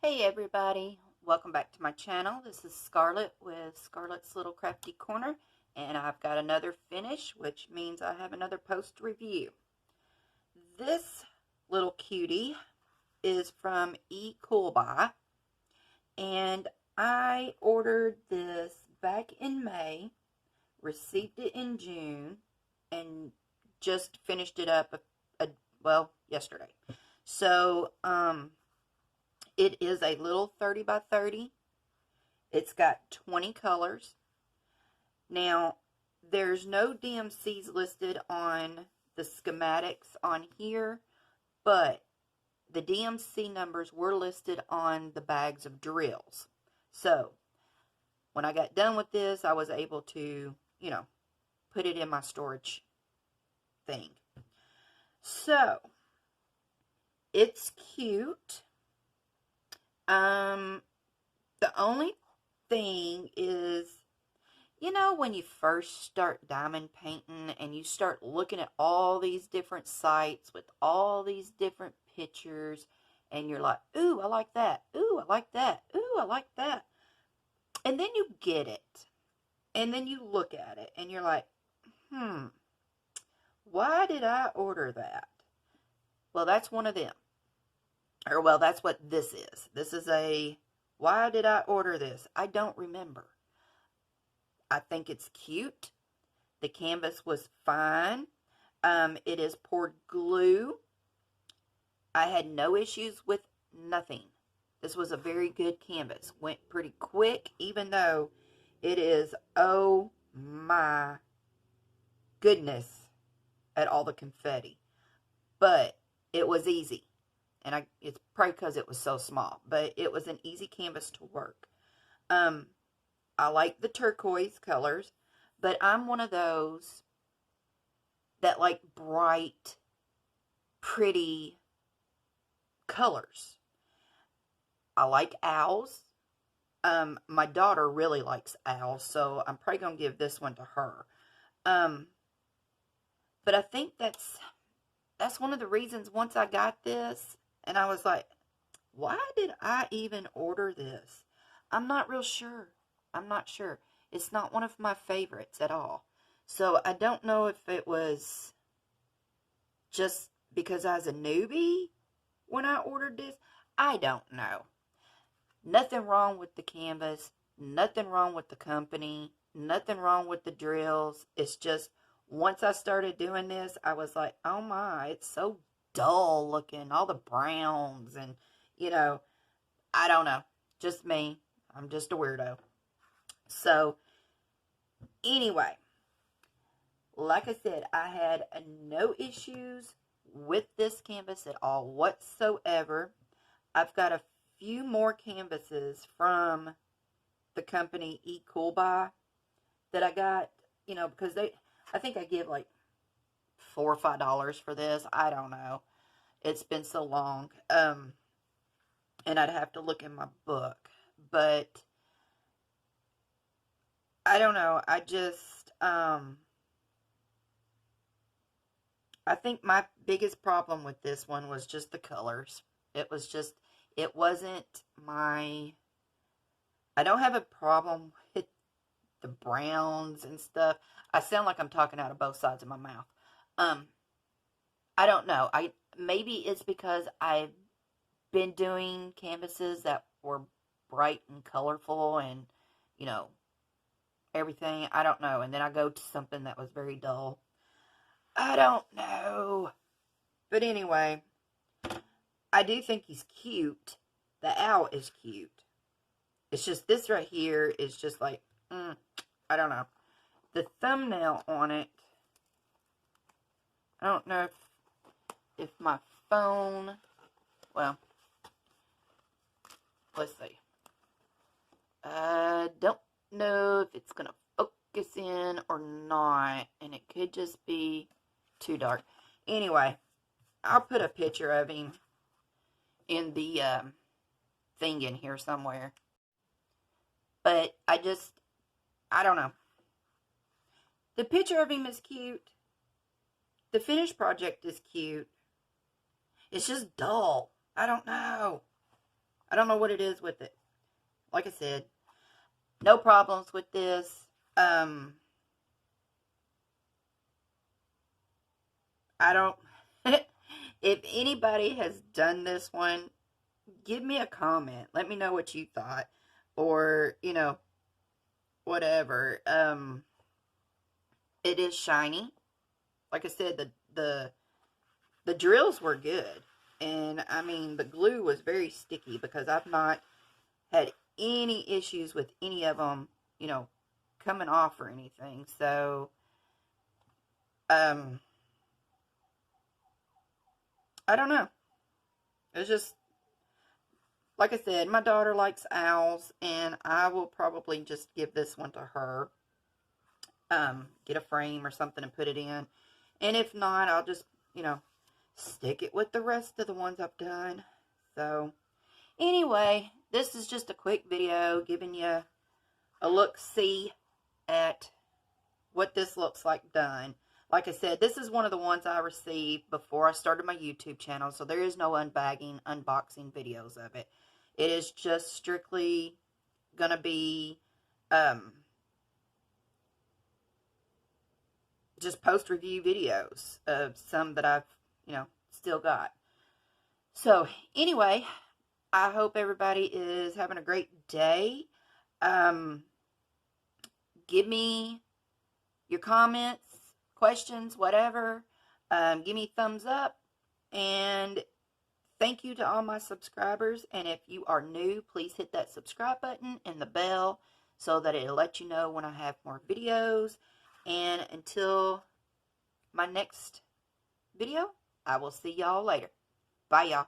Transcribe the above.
Hey everybody, welcome back to my channel. This is Scarlett with Scarlett's Little Crafty Corner, and I've got another finish, which means I have another post review. This little cutie is from Ecoolbuy, and I ordered this back in May, received it in June, and just finished it up yesterday. So, it is a little 30 by 30. It's got 20 colors. Now, there's no DMCs listed on the schematics on here, but the DMC numbers were listed on the bags of drills. So, when I got done with this, I was able to, put it in my storage thing. So, it's cute. The only thing is, when you first start diamond painting and you start looking at all these different sites with all these different pictures, and you're like, ooh, I like that. Ooh, I like that. Ooh, I like that. And then you get it. And then you look at it and you're like, why did I order that? Well, that's one of them. Well, that's what this is. This is why did I order this? I don't remember. I think it's cute. The canvas was fine. It is poured glue. I had no issues with nothing. This was a very good canvas. Went pretty quick, even though it is, oh my goodness, at all the confetti. But it was easy. And it's probably because it was so small, but it was an easy canvas to work. I like the turquoise colors, but I'm one of those that like bright, pretty colors. I like owls. My daughter really likes owls, so I'm probably going to give this one to her. But I think that's one of the reasons once I got this, and I was like, why did I even order this? I'm not real sure. I'm not sure. It's not one of my favorites at all. So I don't know if it was just because I was a newbie when I ordered this. I don't know. Nothing wrong with the canvas. Nothing wrong with the company. Nothing wrong with the drills. It's just once I started doing this, I was like, oh my, it's so dull looking, all the browns, and I don't know, just me, I'm just a weirdo. So anyway, like I said, I had no issues with this canvas at all whatsoever. I've got a few more canvases from the company Ecoolbuy that I got, because I think I give like $4 or $5 for this. I don't know. It's been so long. And I'd have to look in my book. But I don't know. I just I think my biggest problem with this one was just the colors. It wasn't I don't have a problem with the browns and stuff. I sound like I'm talking out of both sides of my mouth. I don't know. Maybe it's because I've been doing canvases that were bright and colorful and, everything. I don't know. And then I go to something that was very dull. I don't know. But anyway, I do think he's cute. The owl is cute. It's just this right here is just like, I don't know. The thumbnail on it, I don't know if my phone, well, let's see. I don't know if it's going to focus in or not, and it could just be too dark. Anyway, I'll put a picture of him in the thing in here somewhere. But I don't know. The picture of him is cute. The finished project is cute. It's just dull. I don't know. I don't know what it is with it. Like I said, no problems with this. I don't, if anybody has done this one, give me a comment. Let me know what you thought. Or, you know, whatever. It is shiny. Like I said, the drills were good. And, I mean, the glue was very sticky because I've not had any issues with any of them, you know, coming off or anything. So, I don't know. It's just, like I said, my daughter likes owls, and I will probably just give this one to her. Get a frame or something and put it in. And if not, I'll just, you know, stick it with the rest of the ones I've done. So, anyway, this is just a quick video giving you a look-see at what this looks like done. Like I said, this is one of the ones I received before I started my YouTube channel, so there is no unbagging, unboxing videos of it. It is just strictly going to be just post-review videos of some that I've, you know, still got. So, anyway, I hope everybody is having a great day. Give me your comments, questions, whatever. Give me thumbs up. And thank you to all my subscribers. And if you are new, please hit that subscribe button and the bell so that it'll let you know when I have more videos. And until my next video, I will see y'all later. Bye, y'all.